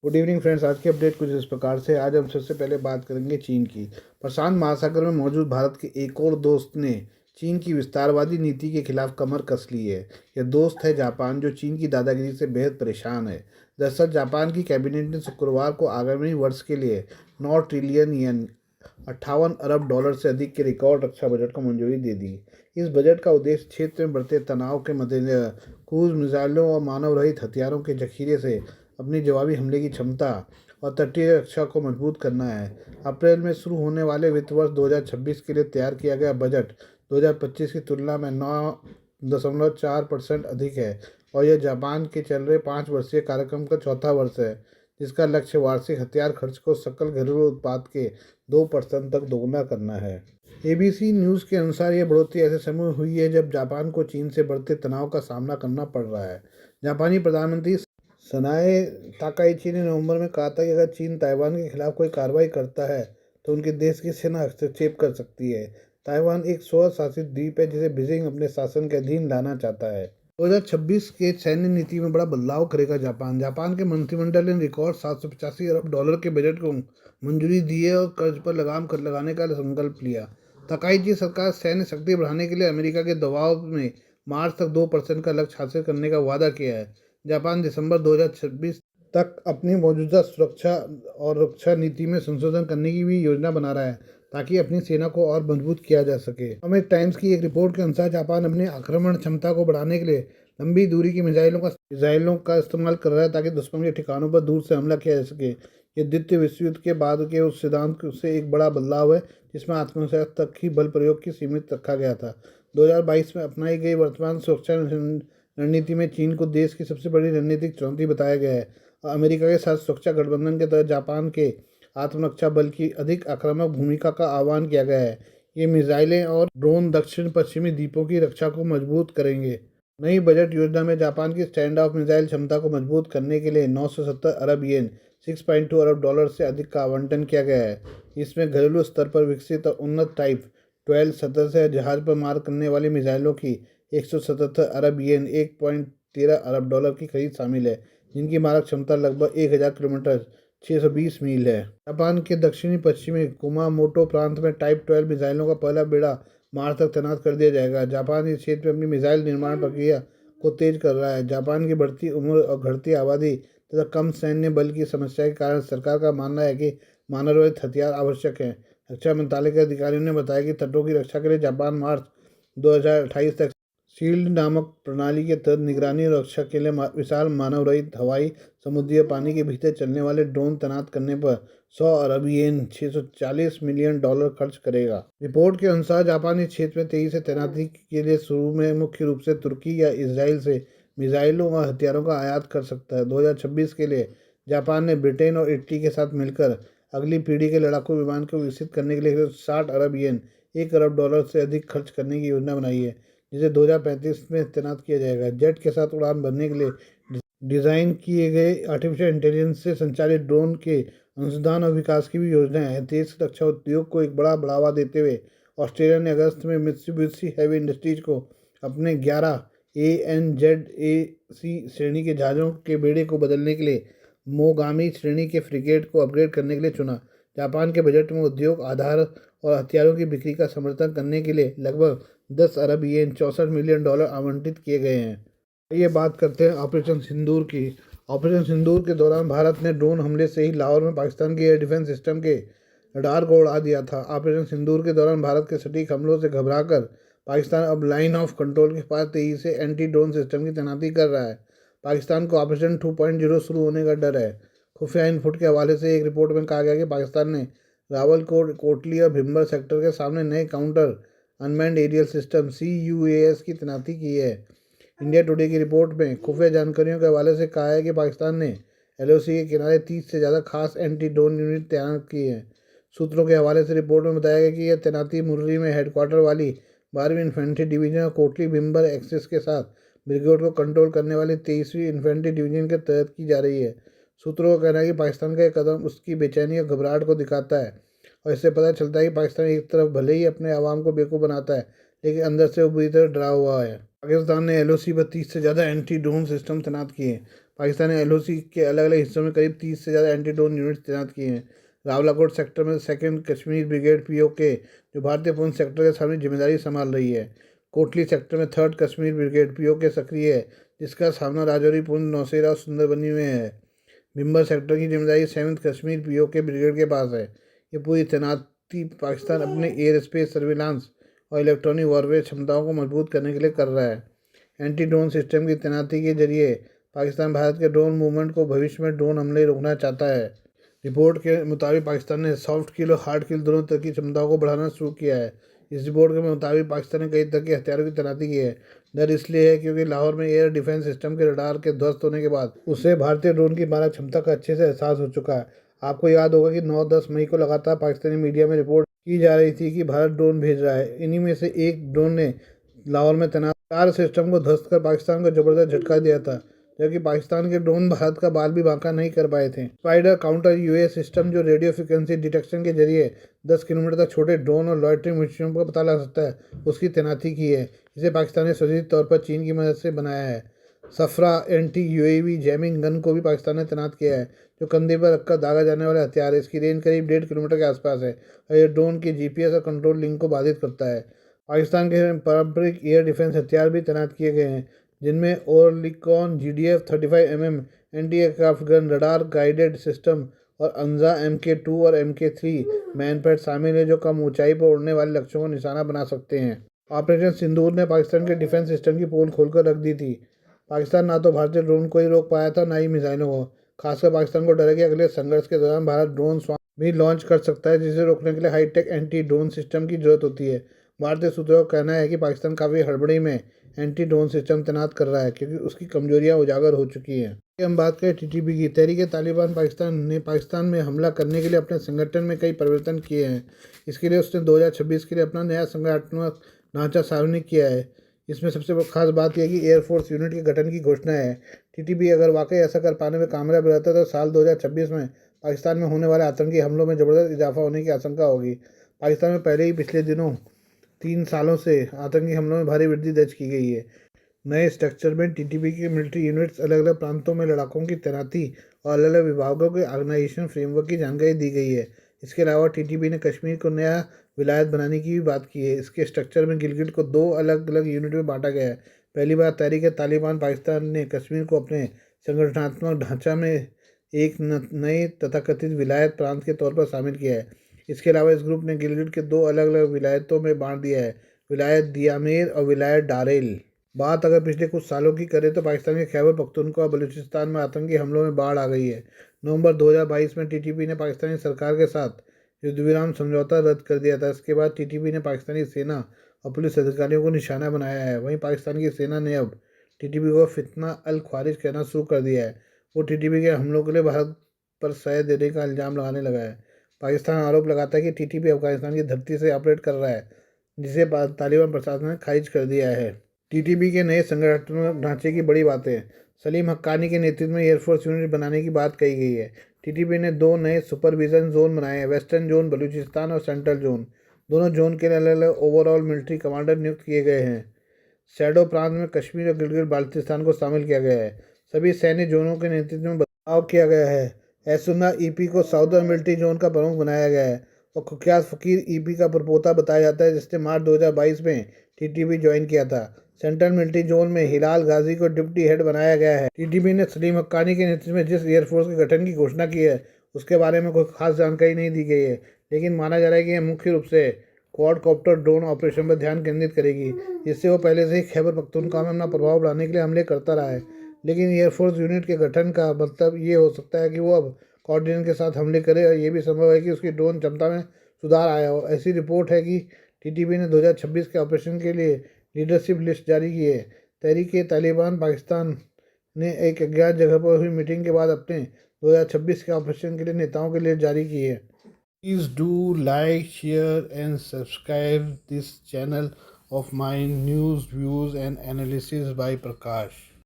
Good evening friends. आज की update कुछ इस प्रकार से। आज हम सबसे पहले बात करेंगे चीन की। प्रशांत महासागर में मौजूद भारत के एक और दोस्त ने चीन की विस्तारवादी नीति के खिलाफ कमर कस ली है। यह दोस्त है जापान, जो चीन की दादागिरी से बेहद परेशान है। दरअसल जापान की कैबिनेट ने शुक्रवार को आगामी वर्ष के लिए 9 ट्रिलियन येन 58 अरब डॉलर से अधिक के रिकॉर्ड रक्षा बजट को मंजूरी दे दी। इस बजट का उद्देश्य क्षेत्र में बढ़ते तनाव के मद्देनजर क्रूज मिसाइलों और मानव रहित हथियारों के जखीरे से अपनी जवाबी हमले की क्षमता और तटीय रक्षा को मजबूत करना है। अप्रैल में शुरू होने वाले वित्त वर्ष 2026 के लिए तैयार किया गया बजट 2025 की तुलना में 9.4% अधिक है और यह जापान के चल रहे 5 वर्षीय कार्यक्रम का चौथा वर्ष है, जिसका लक्ष्य वार्षिक हथियार खर्च को सकल घरेलू उत्पाद के 2% तक दोगुना करना है। एबीसी न्यूज़ के अनुसार यह बढ़ोतरी ऐसे समय हुई है जब जापान को चीन से बढ़ते तनाव का सामना करना पड़ रहा है। जापानी प्रधानमंत्री सनाए ताकाइची ने नवंबर में कहा था कि अगर चीन ताइवान के खिलाफ कोई कार्रवाई करता है तो उनके देश की सेना हस्तक्षेप कर सकती है। ताइवान एक स्व शासित द्वीप है जिसे बीजिंग अपने शासन के अधीन लाना चाहता है। 2026 के सैन्य नीति में बड़ा बदलाव करेगा जापान। जापान के मंत्रिमंडल ने रिकॉर्ड 785 अरब डॉलर के बजट को मंजूरी दी है और कर्ज पर लगाम कर लगाने का संकल्प लिया। तकाइची सरकार सैन्य शक्ति बढ़ाने के लिए अमेरिका के दबाव में मार्च तक 2% का लक्ष्य हासिल करने का वादा किया है। जापान दिसंबर 2026 तक अपनी मौजूदा सुरक्षा और रक्षा नीति में संशोधन करने की भी योजना बना रहा है ताकि अपनी सेना को और मजबूत किया जा सके। अमेरिकी टाइम्स की एक रिपोर्ट के अनुसार जापान अपनी आक्रमण क्षमता को बढ़ाने के लिए लंबी दूरी की मिसाइलों का इस्तेमाल कर रहा है ताकि दुश्मन के ठिकानों पर दूर से हमला किया जा सके। ये द्वितीय विश्व युद्ध के बाद के उस सिद्धांत से एक बड़ा बदलाव है जिसमें आत्मविश्वास तक ही बल प्रयोग की सीमित रखा गया था। 2022 में अपनाई गई वर्तमान सुरक्षा रणनीति में चीन को देश की सबसे बड़ी रणनीतिक चुनौती बताया गया है और अमेरिका के साथ सुरक्षा गठबंधन के तहत जापान के आत्मरक्षा बल की अधिक आक्रामक भूमिका का आह्वान किया गया है। ये मिसाइलें और ड्रोन दक्षिण पश्चिमी द्वीपों की रक्षा को मजबूत करेंगे। नई बजट योजना में जापान की स्टैंड ऑफ मिसाइल क्षमता को मजबूत करने के लिए 970 अरब येन 6.2 अरब डॉलर से अधिक का आवंटन किया गया है। इसमें घरेलू स्तर पर विकसित और उन्नत टाइप 12 सतह जहाज पर मार करने वाली मिसाइलों की 177 अरब येन 1.13 अरब डॉलर की खरीद शामिल है, जिनकी मारक क्षमता लगभग 1000 किलोमीटर 620 मील है। जापान के दक्षिणी पश्चिमी कुमामोटो प्रांत में टाइप 12 मिसाइलों का पहला बेड़ा मार्च तक तैनात कर दिया जाएगा। जापान इस क्षेत्र में अपनी मिसाइल निर्माण प्रक्रिया को तेज कर रहा है। जापान की बढ़ती उम्र और घटती आबादी तथा कम सैन्य बल की समस्या के कारण सरकार का मानना है कि मानव रहित हथियार आवश्यक हैं। रक्षा मंत्रालय के अधिकारियों ने बताया कि तटों की रक्षा के लिए जापान मार्च 2028 तक शील्ड नामक प्रणाली के तहत निगरानी और रक्षा के लिए विशाल मानव रहित हवाई, समुद्री और पानी के भीतर चलने वाले ड्रोन तैनात करने पर 100 अरब येन 640 मिलियन डॉलर खर्च करेगा। रिपोर्ट के अनुसार जापान इस क्षेत्र में तेजी से तैनाती के लिए शुरू में मुख्य रूप से तुर्की या इसराइल से मिसाइलों और हथियारों का आयात कर सकता है। 2026 के लिए जापान ने ब्रिटेन और इटली के साथ मिलकर अगली पीढ़ी के लड़ाकू विमान को विकसित करने के लिए 60 अरब येन 1 अरब डॉलर से अधिक खर्च करने की योजना बनाई है, जिसे 2035 में तैनात किया जाएगा। जेट के साथ उड़ान भरने के लिए डिज़ाइन किए गए आर्टिफिशियल इंटेलिजेंस से संचालित ड्रोन के अनुसंधान और विकास की भी योजना है। देश के रक्षा उद्योग को एक बड़ा बढ़ावा देते हुए ऑस्ट्रेलिया ने अगस्त में मित्सुबिशी हैवी इंडस्ट्रीज को अपने 11 ANZAC श्रेणी के जहाज़ों के बेड़े को बदलने के लिए मोगामी श्रेणी के फ्रिगेट को अपग्रेड करने के लिए चुना। जापान के बजट में उद्योग आधार और हथियारों की बिक्री का समर्थन करने के लिए लगभग 10 अरब येन 64 मिलियन डॉलर आवंटित किए गए हैं। ये बात करते हैं ऑपरेशन सिंदूर की। ऑपरेशन सिंदूर के दौरान भारत ने ड्रोन हमले से ही लाहौर में पाकिस्तान के एयर डिफेंस सिस्टम के रडार को उड़ा दिया था। ऑपरेशन सिंदूर के दौरान भारत के सटीक हमलों से घबराकर पाकिस्तान अब लाइन ऑफ कंट्रोल के पास तेजी से एंटी ड्रोन सिस्टम की तैनाती कर रहा है। पाकिस्तान को ऑपरेशन 2.0 शुरू होने का डर है। खुफिया इनपुट के हवाले से एक रिपोर्ट में कहा गया कि पाकिस्तान ने रावलकोट, कोटली और भिम्बर सेक्टर के सामने नए counter unmanned aerial system CUAS की तैनाती की है। इंडिया टुडे की रिपोर्ट में खुफिया जानकारियों के हवाले से कहा है कि पाकिस्तान ने LOC के किनारे 30 से ज़्यादा खास एंटी ड्रोन यूनिट तैनात किए हैं। सूत्रों के हवाले से रिपोर्ट में बताया गया कि यह तैनाती मुर्री में हेडक्वार्टर वाली 12वीं इन्फेंट्री डिवीजन और कोटली भिम्बर एक्सिस के साथ ब्रिगेड को कंट्रोल करने वाली 23वीं इन्फेंट्री डिवीजन के तहत की जा रही है। सूत्रों का कहना है कि पाकिस्तान का यह कदम उसकी बेचैनी और घबराहट को दिखाता है और इससे पता चलता है कि पाकिस्तान एक तरफ भले ही अपने आवाम को बेवकूफ़ बनाता है, लेकिन अंदर से वो बुरी तरह डरा हुआ है। पाकिस्तान ने LOC पर 30 से ज़्यादा एंटी ड्रोन सिस्टम तैनात किए। पाकिस्तान ने LOC के अलग अलग हिस्सों में करीब 30 से ज़्यादा एंटी ड्रोन यूनिट्स तैनात किए हैं। रावलाकोट सेक्टर में 2nd कश्मीर ब्रिगेड POK जो भारतीय पूंछ सेक्टर के सामने जिम्मेदारी संभाल रही है। कोटली सेक्टर में 3rd कश्मीर ब्रिगेड POK सक्रिय है, जिसका सामना राजौरी, पुंछ, नौशेरा और सुंदरबनी में है। भिम्बर सेक्टर की जिम्मेदारी 7th कश्मीर POK ब्रिगेड के पास है। ये पूरी तैनाती पाकिस्तान अपने एयर स्पेस सर्विलांस और इलेक्ट्रॉनिक वॉरफेयर क्षमताओं को मजबूत करने के लिए कर रहा है। एंटी ड्रोन सिस्टम की तैनाती के जरिए पाकिस्तान भारत के ड्रोन मूवमेंट को भविष्य में ड्रोन हमले रोकना चाहता है। रिपोर्ट के मुताबिक पाकिस्तान ने सॉफ्ट किल और हार्ड किल दोनों तरह की क्षमताओं को बढ़ाना शुरू किया है। इस रिपोर्ट के मुताबिक पाकिस्तान ने कई तरह के हथियारों की तैनाती की है। डर इसलिए है क्योंकि लाहौर में एयर डिफेंस सिस्टम के रडार के ध्वस्त होने के बाद उसे भारतीय ड्रोन की मारक क्षमता का अच्छे से एहसास हो चुका है। आपको याद होगा कि 9-10 मई को लगातार पाकिस्तानी मीडिया में रिपोर्ट की जा रही थी कि भारत ड्रोन भेज रहा है। इन्हीं में से एक ड्रोन ने लाहौर में तैनात 4 सिस्टम को ध्वस्त कर पाकिस्तान को जबरदस्त झटका दिया था, जबकि पाकिस्तान के ड्रोन भारत का बाल भी बांका नहीं कर पाए थे। स्पाइडर काउंटर UAS सिस्टम जो रेडियो फ्रिक्वेंसी डिटेक्शन के जरिए 10 किलोमीटर तक छोटे ड्रोन और लॉयटरिंग मिशनों का पता लगा सकता है, उसकी तैनाती की है। इसे पाकिस्तान ने स्वचालित तौर पर चीन की मदद से बनाया है। सफरा एंटी UAV जैमिंग गन को भी पाकिस्तान ने तैनात किया है, जो कंधे पर रखकर दागा जाने वाला हथियार है। इसकी रेंज करीब 1.5 किलोमीटर के आसपास है और यह ड्रोन के GPS और कंट्रोल लिंक को बाधित करता है। पाकिस्तान के पारंपरिक एयर डिफेंस हथियार भी तैनात किए गए हैं, जिनमें ओरलिकॉन GDF 35mm anti aircraft gun, radar guided system और अंजा MK2 और MK3 मैनपैड शामिल है, जो कम ऊंचाई पर उड़ने वाले लक्ष्यों को निशाना बना सकते हैं। ऑपरेशन सिंदूर ने पाकिस्तान के डिफेंस सिस्टम की पोल खोलकर रख दी थी। पाकिस्तान ना तो भारतीय ड्रोन को ही रोक पाया था, ना ही मिसाइलों को। खासकर पाकिस्तान को डर है कि अगले संघर्ष के दौरान भारत ड्रोन स्वाम भी लॉन्च कर सकता है, जिसे रोकने के लिए हाईटेक एंटी ड्रोन सिस्टम की जरूरत होती है। भारतीय सूत्रों का कहना है कि पाकिस्तान काफ़ी हड़बड़ी में एंटी ड्रोन सिस्टम तैनात कर रहा है, क्योंकि उसकी कमजोरियां उजागर हो चुकी हैं। हम बात करें TTP की। तहरीक-ए-तालिबान पाकिस्तान ने पाकिस्तान में हमला करने के लिए अपने संगठन में कई परिवर्तन किए हैं। इसके लिए उसने 2026 के लिए अपना नया संगठनात्मक ढांचा सार्वजनिक किया है। इसमें सबसे खास बात यह है कि एयरफोर्स यूनिट के गठन की घोषणा है। TTP अगर वाकई ऐसा कर पाने में कामयाब रहता तो साल 2026 में पाकिस्तान में होने वाले आतंकी हमलों में ज़बरदस्त इजाफा होने की आशंका होगी। पाकिस्तान में पहले ही पिछले दिनों 3 सालों से आतंकी हमलों में भारी वृद्धि दर्ज की गई है। नए स्ट्रक्चर में TTP की मिलिट्री यूनिट्स, अलग अलग प्रांतों में लड़ाकों की तैनाती और अलग अलग विभागों के ऑर्गेनाइजेशन फ्रेमवर्क की जानकारी दी गई है। इसके अलावा TTP ने कश्मीर को नया विलायत बनाने की भी बात की है। इसके स्ट्रक्चर में गिलगिट को 2 अलग अलग यूनिट में बांटा गया है। पहली बार तहरीक-ए-तालिबान पाकिस्तान ने कश्मीर को अपने संगठनात्मक ढांचा में एक नए तथाकथित विलायत प्रांत के तौर पर शामिल किया है। इसके अलावा इस ग्रुप ने गिलगिट के 2 अलग अलग विलायतों में बांट दिया है, विलायत दियामेर और विलायत डारेल। बात अगर पिछले कुछ सालों की करें तो पाकिस्तान के खैबर पख्तूनख्वा और बलूचिस्तान में आतंकी हमलों में बाढ़ आ गई है। नवंबर 2022 में TTP ने पाकिस्तानी सरकार के साथ युद्धविराम समझौता रद्द कर दिया था। इसके बाद TTP ने पाकिस्तानी सेना और पुलिस अधिकारियों को निशाना बनाया है। वहीं पाकिस्तान की सेना ने अब TTP को फितना अल ख्वारिज कहना शुरू कर दिया है। वो TTP के हमलों के लिए भारत पर सह देने का इल्ज़ाम लगाने लगा है। पाकिस्तान आरोप लगाता है कि TTP अफगानिस्तान की धरती से ऑपरेट कर रहा है, जिसे तालिबान प्रशासन ने खारिज कर दिया है। TTP के नए संगठनात्मक ढांचे की बड़ी बातें। सलीम हक्कानी के नेतृत्व में एयरफोर्स यूनिट बनाने की बात कही गई है। TTP ने 2 नए सुपरविजन जोन बनाए हैं, वेस्टर्न जोन बलूचिस्तान और सेंट्रल जोन। दोनों जोन के लिए अलग अलग ओवरऑल मिलिट्री कमांडर नियुक्त किए गए हैं। शैडो प्रांत में कश्मीर और गिलगिट बाल्टिस्तान को शामिल किया गया है। सभी सैन्य जोनों के नेतृत्व में बदलाव किया गया है। एसुना EP को साउदर्न मिलिट्री जोन का प्रमुख बनाया गया है और कुख्यात फकीर EP का प्रपोता बताया जाता है, जिसने मार्च 2022 में TTP ज्वाइन किया था। सेंट्रल मिलिट्री जोन में हिलाल गाजी को डिप्टी हेड बनाया गया है। TTP ने सलीम हक्कानी के नेतृत्व में जिस एयरफोर्स के गठन की घोषणा की है, उसके बारे में कोई खास जानकारी नहीं दी गई है, लेकिन माना जा रहा है कि यह मुख्य रूप से क्वाडकॉप्टर ड्रोन ऑपरेशन पर ध्यान केंद्रित करेगी, जिससे वो पहले से ही खैबर पख्तूनख्वा में अपना प्रभाव बढ़ाने के लिए हमले करता रहा है। लेकिन एयरफोर्स यूनिट के गठन का मतलब ये हो सकता है कि वो अब कोऑर्डिनेशन के साथ हमले करे, और ये भी संभव है कि उसकी ड्रोन क्षमता में सुधार आया हो। ऐसी रिपोर्ट है कि TTP ने 2026 के ऑपरेशन के लिए लीडरशिप लिस्ट जारी की है। तहरीक-ए-तालिबान पाकिस्तान ने एक अज्ञात जगह पर हुई मीटिंग के बाद अपने 2026 के ऑपरेशन के लिए नेताओं की लिस्ट जारी की है। Please do like, share and subscribe this channel of my news, views and analysis by Prakash.